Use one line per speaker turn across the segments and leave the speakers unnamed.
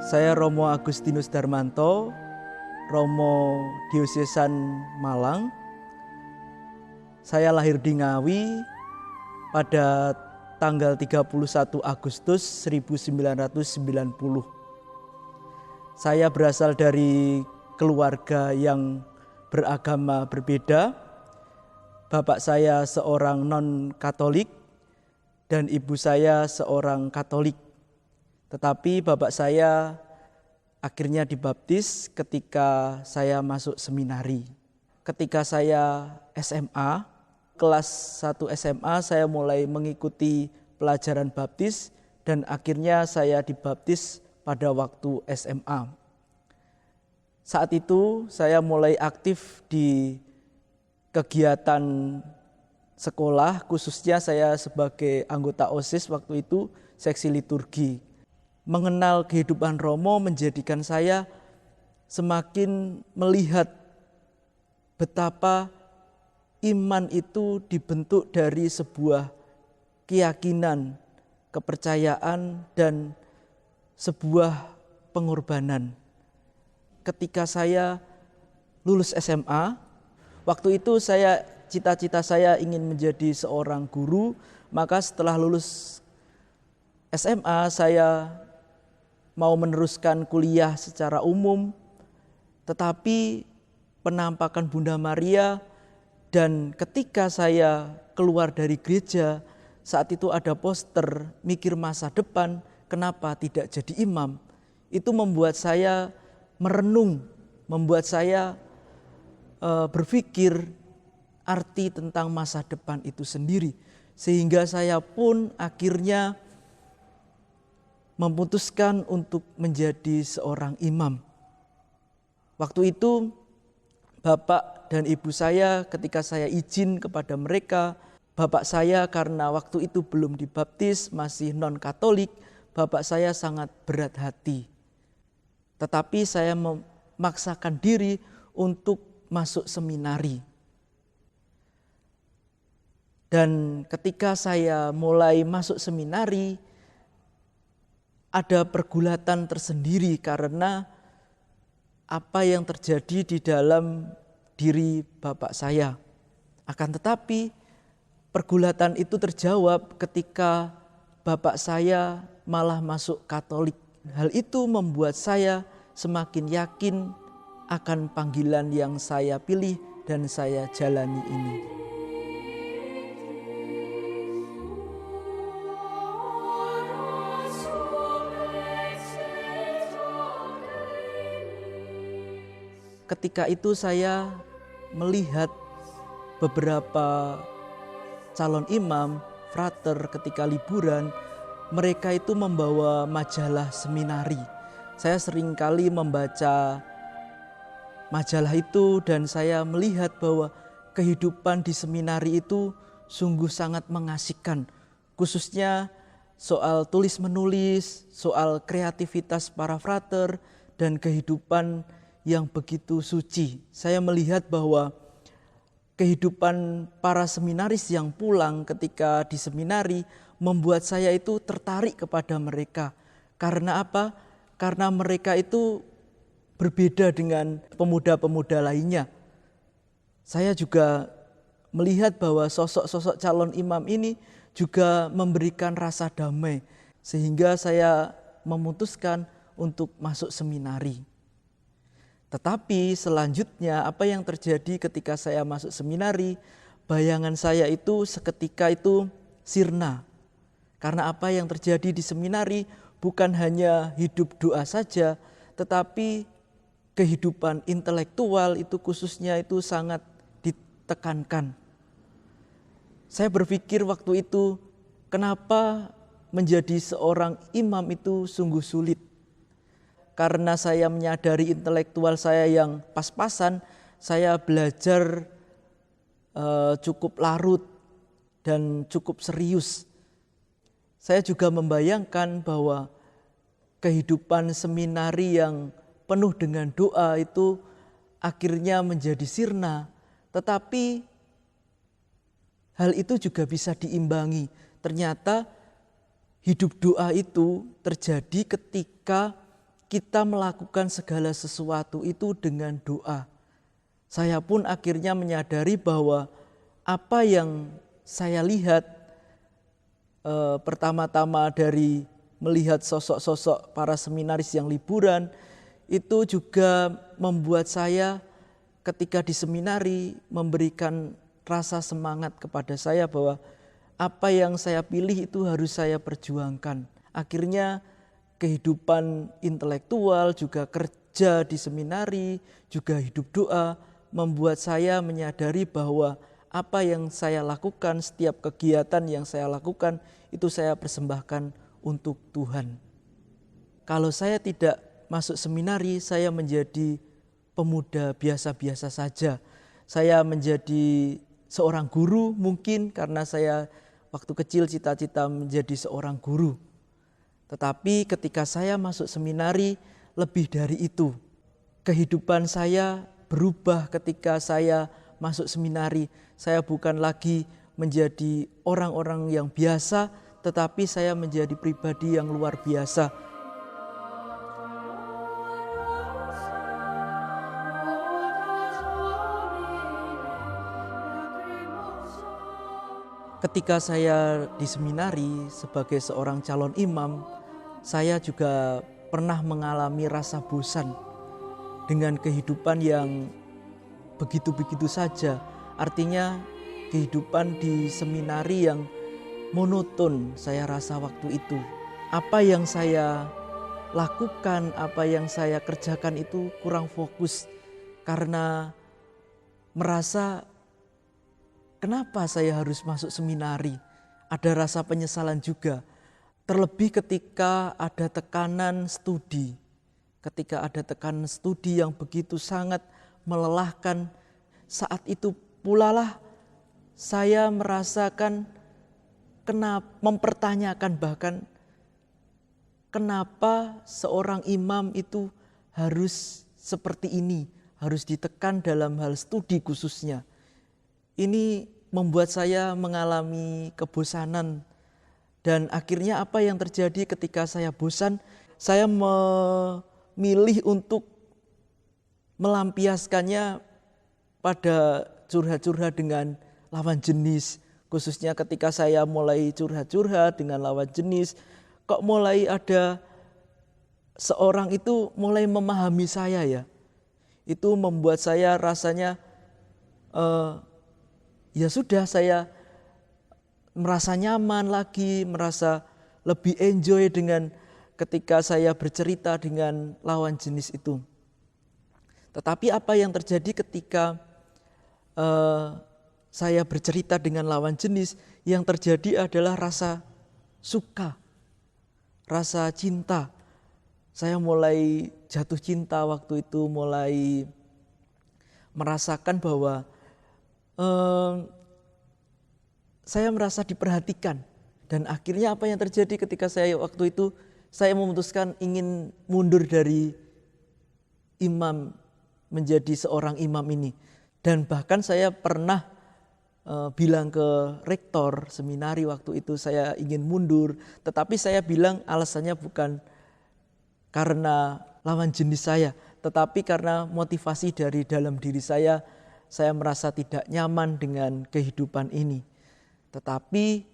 Saya Romo Agustinus Darmanto, Romo Diosesan Malang. Saya lahir di Ngawi pada tanggal 31 Agustus 1990. Saya berasal dari keluarga yang beragama berbeda. Bapak saya seorang non-Katolik dan ibu saya seorang Katolik. Tetapi bapak saya akhirnya dibaptis ketika saya masuk seminari. Ketika saya SMA, kelas 1 SMA, saya mulai mengikuti pelajaran baptis dan akhirnya saya dibaptis pada waktu SMA. Saat itu saya mulai aktif di kegiatan sekolah, khususnya saya sebagai anggota OSIS waktu itu, seksi liturgi. Mengenal kehidupan Romo menjadikan saya semakin melihat betapa iman itu dibentuk dari sebuah keyakinan, kepercayaan, dan sebuah pengorbanan. Ketika saya lulus SMA, waktu itu cita-cita saya ingin menjadi seorang guru, maka setelah lulus SMA saya mau meneruskan kuliah secara umum, tetapi penampakan Bunda Maria dan ketika saya keluar dari gereja, saat itu ada poster mikir masa depan, kenapa tidak jadi imam. Itu membuat saya merenung, membuat saya berpikir arti tentang masa depan itu sendiri. Sehingga saya pun akhirnya memutuskan untuk menjadi seorang imam. Waktu itu bapak dan ibu saya ketika saya izin kepada mereka, bapak saya karena waktu itu belum dibaptis, masih non-Katolik, bapak saya sangat berat hati. Tetapi saya memaksakan diri untuk masuk seminari. Dan ketika saya mulai masuk seminari, ada pergulatan tersendiri karena apa yang terjadi di dalam diri bapak saya. Akan tetapi pergulatan itu terjawab ketika bapak saya malah masuk Katolik. Hal itu membuat saya semakin yakin akan panggilan yang saya pilih dan saya jalani ini. Ketika itu saya melihat beberapa calon imam, frater ketika liburan, mereka itu membawa majalah seminari. Saya seringkali membaca majalah itu dan saya melihat bahwa kehidupan di seminari itu sungguh sangat mengasihkan. Khususnya soal tulis-menulis, soal kreativitas para frater dan kehidupan yang begitu suci. Saya melihat bahwa kehidupan para seminaris yang pulang ketika di seminari membuat saya itu tertarik kepada mereka. Karena apa? Karena mereka itu berbeda dengan pemuda-pemuda lainnya. Saya juga melihat bahwa sosok-sosok calon imam ini juga memberikan rasa damai. Sehingga saya memutuskan untuk masuk seminari. Tetapi selanjutnya apa yang terjadi ketika saya masuk seminari, bayangan saya itu seketika itu sirna. Karena apa yang terjadi di seminari bukan hanya hidup doa saja, tetapi kehidupan intelektual itu khususnya itu sangat ditekankan. Saya berpikir waktu itu, kenapa menjadi seorang imam itu sungguh sulit. Karena saya menyadari intelektual saya yang pas-pasan, saya belajar cukup larut dan cukup serius. Saya juga membayangkan bahwa kehidupan seminari yang penuh dengan doa itu akhirnya menjadi sirna. Tetapi hal itu juga bisa diimbangi. Ternyata hidup doa itu terjadi ketika kita melakukan segala sesuatu itu dengan doa. Saya pun akhirnya menyadari bahwa apa yang saya lihat pertama-tama dari melihat sosok-sosok para seminaris yang liburan, itu juga membuat saya ketika di seminari memberikan rasa semangat kepada saya bahwa apa yang saya pilih itu harus saya perjuangkan. Akhirnya kehidupan intelektual, juga kerja di seminari, juga hidup doa membuat saya menyadari bahwa apa yang saya lakukan, setiap kegiatan yang saya lakukan itu saya persembahkan untuk Tuhan. Kalau saya tidak masuk seminari, saya menjadi pemuda biasa-biasa saja. Saya menjadi seorang guru mungkin karena saya waktu kecil cita-cita menjadi seorang guru. Tetapi ketika saya masuk seminari, lebih dari itu. Kehidupan saya berubah ketika saya masuk seminari. Saya bukan lagi menjadi orang-orang yang biasa, tetapi saya menjadi pribadi yang luar biasa. Ketika saya di seminari sebagai seorang calon imam, saya juga pernah mengalami rasa bosan dengan kehidupan yang begitu-begitu saja. Artinya kehidupan di seminari yang monoton saya rasa waktu itu. Apa yang saya lakukan, apa yang saya kerjakan itu kurang fokus karena merasa kenapa saya harus masuk seminari? Ada rasa penyesalan juga. Terlebih ketika ada tekanan studi. Ketika ada tekanan studi yang begitu sangat melelahkan, saat itu pula lah saya merasakan mempertanyakan bahkan kenapa seorang imam itu harus seperti ini, harus ditekan dalam hal studi khususnya. Ini membuat saya mengalami kebosanan dan akhirnya apa yang terjadi ketika saya bosan, saya memilih untuk melampiaskannya pada curhat-curhat dengan lawan jenis. Khususnya ketika saya mulai curhat-curhat dengan lawan jenis, kok mulai ada seorang itu mulai memahami saya ya. Itu membuat saya rasanya ya sudah, saya merasa nyaman lagi, merasa lebih enjoy dengan ketika saya bercerita dengan lawan jenis itu. Tetapi apa yang terjadi ketika saya bercerita dengan lawan jenis, yang terjadi adalah rasa suka, rasa cinta. Saya mulai jatuh cinta waktu itu, mulai merasakan bahwa saya merasa diperhatikan. Dan akhirnya apa yang terjadi ketika saya waktu itu, saya memutuskan ingin mundur dari imam, menjadi seorang imam ini. Dan bahkan saya pernah bilang ke rektor seminari waktu itu saya ingin mundur. Tetapi saya bilang alasannya bukan karena lawan jenis saya, tetapi karena motivasi dari dalam diri saya merasa tidak nyaman dengan kehidupan ini. Tetapi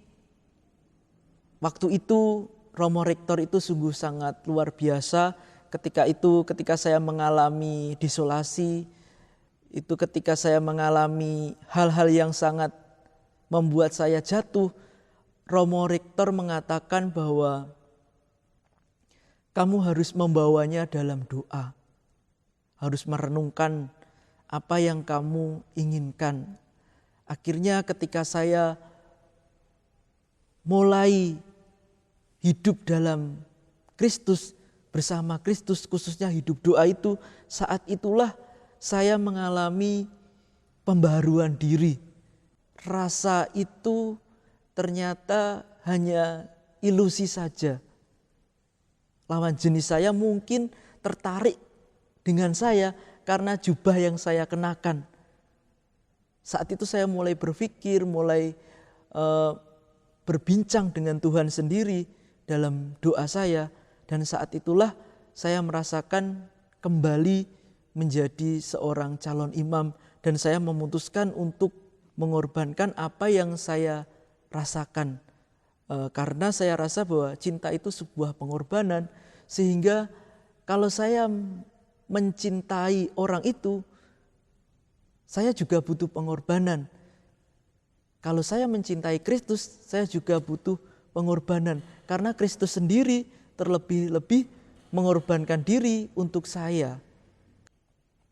waktu itu Romo Rektor itu sungguh sangat luar biasa. Ketika saya mengalami desolasi, itu ketika saya mengalami hal-hal yang sangat membuat saya jatuh, Romo Rektor mengatakan bahwa kamu harus membawanya dalam doa, harus merenungkan apa yang kamu inginkan. Akhirnya ketika saya mulai hidup dalam Kristus, bersama Kristus, khususnya hidup doa itu, saat itulah saya mengalami pembaharuan diri. Rasa itu ternyata hanya ilusi saja. Lawan jenis saya mungkin tertarik dengan saya karena jubah yang saya kenakan. Saat itu saya mulai berpikir, mulai berbincang dengan Tuhan sendiri dalam doa saya. Dan saat itulah saya merasakan kembali menjadi seorang calon imam dan saya memutuskan untuk mengorbankan apa yang saya rasakan. Karena saya rasa bahwa cinta itu sebuah pengorbanan, sehingga kalau saya mencintai orang itu, saya juga butuh pengorbanan. Kalau saya mencintai Kristus, saya juga butuh pengorbanan. Karena Kristus sendiri terlebih-lebih mengorbankan diri untuk saya.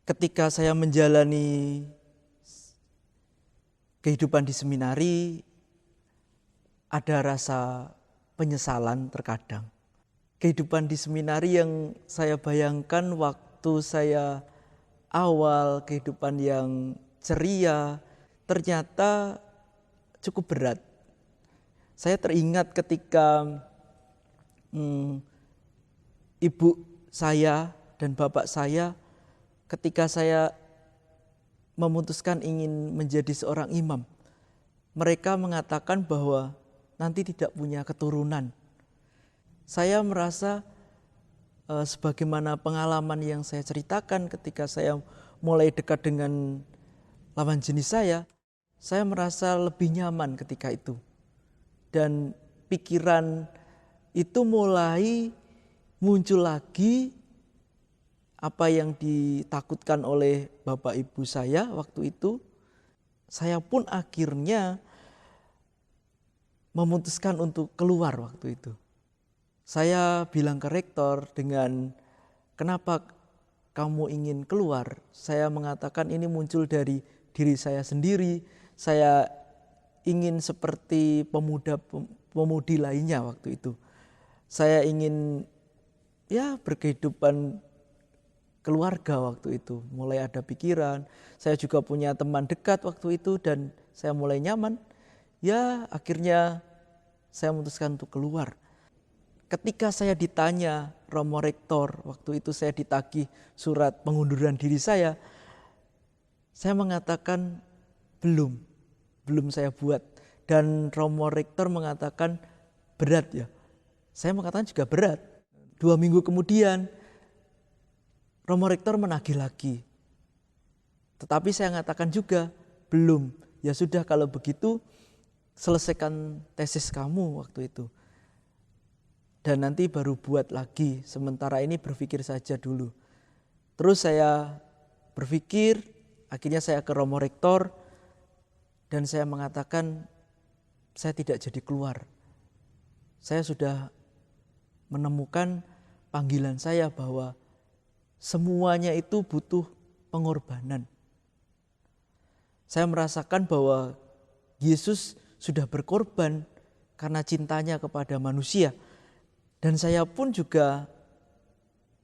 Ketika saya menjalani kehidupan di seminari, ada rasa penyesalan terkadang. Kehidupan di seminari yang saya bayangkan waktu saya awal kehidupan yang ceria, ternyata cukup berat. Saya teringat ketika ibu saya dan bapak saya, ketika saya memutuskan ingin menjadi seorang imam, mereka mengatakan bahwa nanti tidak punya keturunan. Saya merasa sebagaimana pengalaman yang saya ceritakan ketika saya mulai dekat dengan lawan jenis saya merasa lebih nyaman ketika itu. Dan pikiran itu mulai muncul lagi apa yang ditakutkan oleh bapak ibu saya waktu itu. Saya pun akhirnya memutuskan untuk keluar waktu itu. Saya bilang ke rektor dengan kenapa kamu ingin keluar? Saya mengatakan ini muncul dari diri saya sendiri. Saya ingin seperti pemuda-pemudi lainnya waktu itu. Saya ingin berkehidupan keluarga waktu itu. Mulai ada pikiran. Saya juga punya teman dekat waktu itu dan saya mulai nyaman. Akhirnya saya memutuskan untuk keluar. Ketika saya ditanya Romo Rektor, waktu itu saya ditagih surat pengunduran diri saya mengatakan belum saya buat. Dan Romo Rektor mengatakan berat ya. Saya mengatakan juga berat. 2 minggu kemudian Romo Rektor menagih lagi. Tetapi saya mengatakan juga belum. Ya sudah kalau begitu selesaikan tesis kamu waktu itu. Dan nanti baru buat lagi. Sementara ini berpikir saja dulu. Terus saya berpikir, akhirnya saya ke Romo Rektor. Dan saya mengatakan saya tidak jadi keluar. Saya sudah menemukan panggilan saya bahwa semuanya itu butuh pengorbanan. Saya merasakan bahwa Yesus sudah berkorban karena cintanya kepada manusia. Dan saya pun juga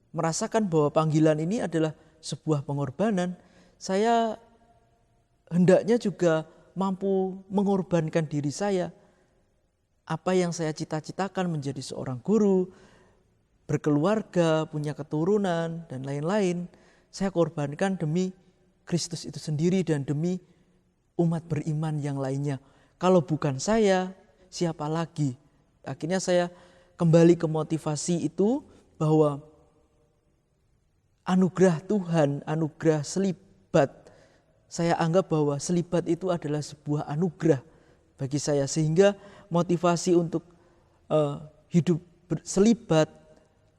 merasakan bahwa panggilan ini adalah sebuah pengorbanan. Saya hendaknya juga mampu mengorbankan diri saya. Apa yang saya cita-citakan menjadi seorang guru, berkeluarga, punya keturunan, dan lain-lain. Saya korbankan demi Kristus itu sendiri dan demi umat beriman yang lainnya. Kalau bukan saya, siapa lagi? Akhirnya saya kembali ke motivasi itu bahwa anugerah Tuhan, anugerah selibat. Saya anggap bahwa selibat itu adalah sebuah anugerah bagi saya. Sehingga motivasi untuk hidup berselibat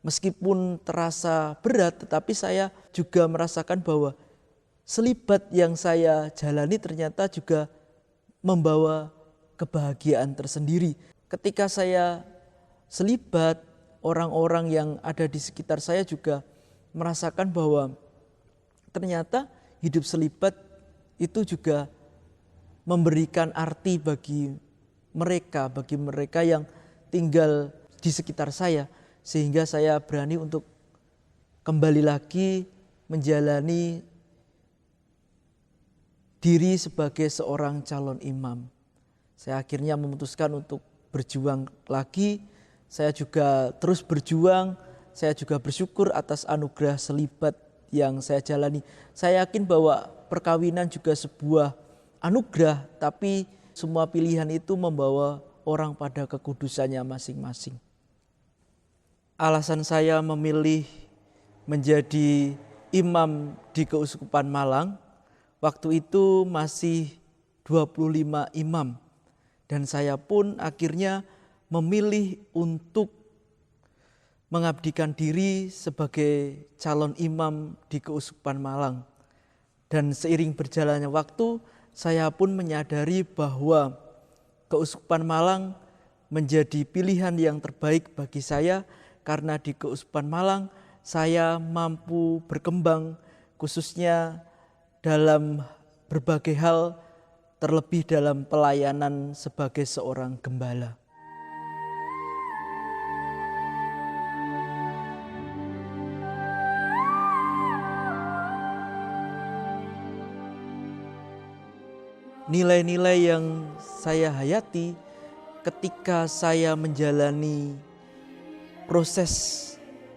meskipun terasa berat, tetapi saya juga merasakan bahwa selibat yang saya jalani ternyata juga membawa kebahagiaan tersendiri. Ketika saya selibat, orang-orang yang ada di sekitar saya juga merasakan bahwa ternyata hidup selibat itu juga memberikan arti bagi mereka yang tinggal di sekitar saya. Sehingga saya berani untuk kembali lagi menjalani diri sebagai seorang calon imam. Saya akhirnya memutuskan untuk berjuang lagi. Saya juga terus berjuang. Saya juga bersyukur atas anugerah selibat yang saya jalani. Saya yakin bahwa perkawinan juga sebuah anugerah, tapi semua pilihan itu membawa orang pada kekudusannya masing-masing. Alasan saya memilih menjadi imam di Keuskupan Malang. Waktu itu masih 25 imam. Dan saya pun akhirnya memilih untuk mengabdikan diri sebagai calon imam di Keuskupan Malang. Dan seiring berjalannya waktu, saya pun menyadari bahwa Keuskupan Malang menjadi pilihan yang terbaik bagi saya, karena di Keuskupan Malang saya mampu berkembang khususnya dalam berbagai hal, terlebih dalam pelayanan sebagai seorang gembala. Nilai-nilai yang saya hayati ketika saya menjalani proses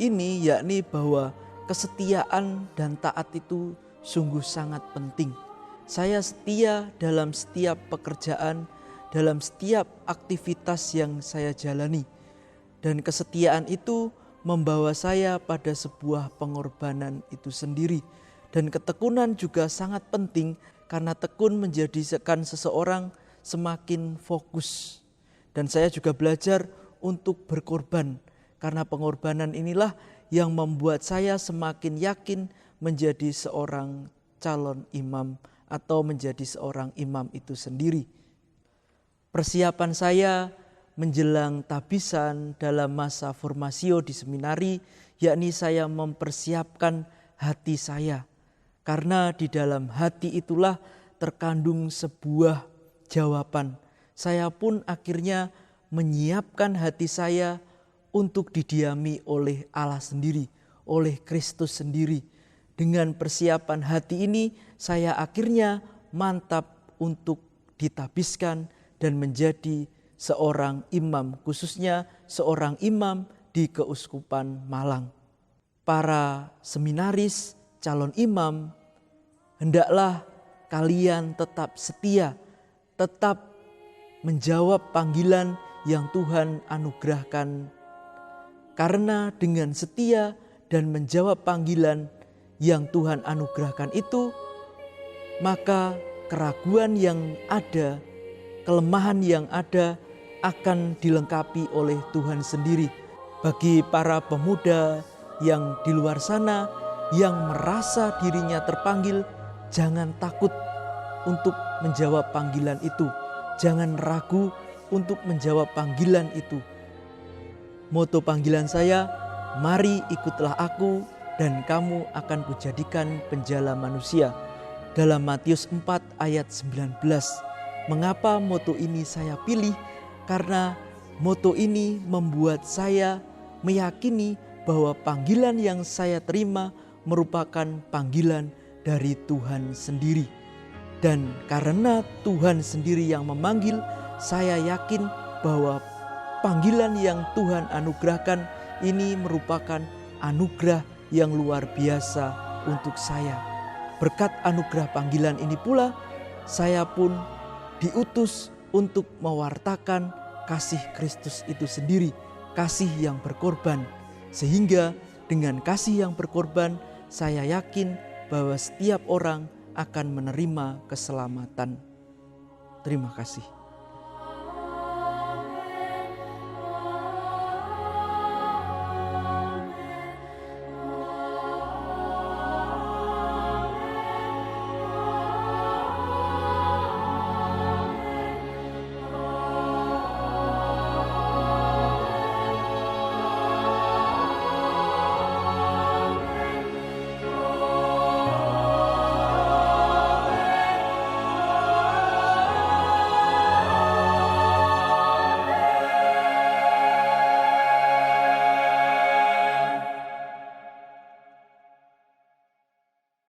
ini, yakni bahwa kesetiaan dan taat itu sungguh sangat penting. Saya setia dalam setiap pekerjaan, dalam setiap aktivitas yang saya jalani. Dan kesetiaan itu membawa saya pada sebuah pengorbanan itu sendiri. Dan ketekunan juga sangat penting, karena tekun menjadikan seseorang semakin fokus. Dan saya juga belajar untuk berkorban, karena pengorbanan inilah yang membuat saya semakin yakin menjadi seorang calon imam atau menjadi seorang imam itu sendiri. Persiapan saya menjelang tabisan dalam masa formasio di seminari, yakni saya mempersiapkan hati saya. Karena di dalam hati itulah terkandung sebuah jawaban. Saya pun akhirnya menyiapkan hati saya untuk didiami oleh Allah sendiri, oleh Kristus sendiri. Dengan persiapan hati ini, saya akhirnya mantap untuk ditabiskan dan menjadi seorang imam, khususnya seorang imam di Keuskupan Malang. Para seminaris, calon imam, hendaklah kalian tetap setia, tetap menjawab panggilan yang Tuhan anugerahkan. Karena dengan setia dan menjawab panggilan yang Tuhan anugerahkan itu, maka keraguan yang ada, kelemahan yang ada akan dilengkapi oleh Tuhan sendiri. Bagi para pemuda yang di luar sana yang merasa dirinya terpanggil, jangan takut untuk menjawab panggilan itu. Jangan ragu untuk menjawab panggilan itu. Moto panggilan saya, mari ikutlah aku dan kamu akan kujadikan penjala manusia. Dalam Matius 4 ayat 19. Mengapa moto ini saya pilih? Karena moto ini membuat saya meyakini bahwa panggilan yang saya terima merupakan panggilan dari Tuhan sendiri. Dan karena Tuhan sendiri yang memanggil, saya yakin bahwa panggilan yang Tuhan anugerahkan ini merupakan anugerah yang luar biasa untuk saya. Berkat anugerah panggilan ini pula, saya pun diutus untuk mewartakan kasih Kristus itu sendiri, kasih yang berkorban. Sehingga dengan kasih yang berkorban, saya yakin bahwa setiap orang akan menerima keselamatan. Terima kasih.